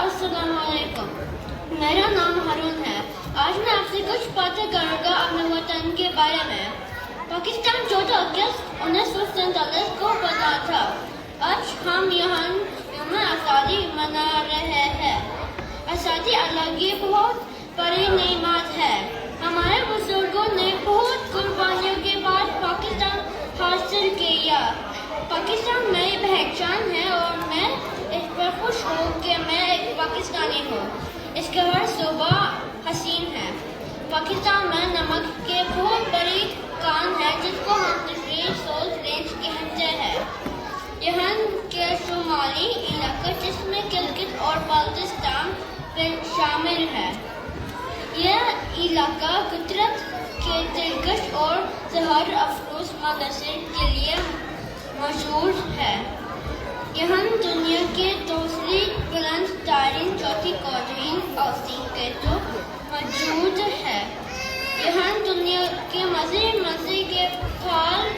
अस्सलाम वालेकुम। मेरा नाम हारून है। आज मैं आपसे कुछ बातें करूँगा अपने वतन के बारे में। पाकिस्तान 14 अगस्त 1947 को बना था। आज हम यहाँ यौम आज़ादी मना रहे हैं। आज़ादी अल्लाह की बहुत बड़ी नेमत है। हमारे बुजुर्गों ने बहुत कुर्बानियों के बाद पाकिस्तान हासिल किया। पाकिस्तान मेरी पहचान है और मैं इस पर खुश हूँ कि मैं एक पाकिस्तानी हूँ। इसके हर सुबह हसीन है। पाकिस्तान में नमक के बहुत बड़ी कान है जिसको हम सोल्ट रेंज कहते हैं। यहाँ के शुमाली इलाका जिसमें गिलगित और बाल्टिस्तान शामिल है। यह इलाका कुदरत के दिलकश और ज़हर अफरोज मनाज़िर के लिए मशहूर है। यहाँ दुनिया के दूसरी बुलंद तरीन चौथी कोहिनूर औसीकेटो मौजूद है। यहाँ दुनिया के मज़े के फल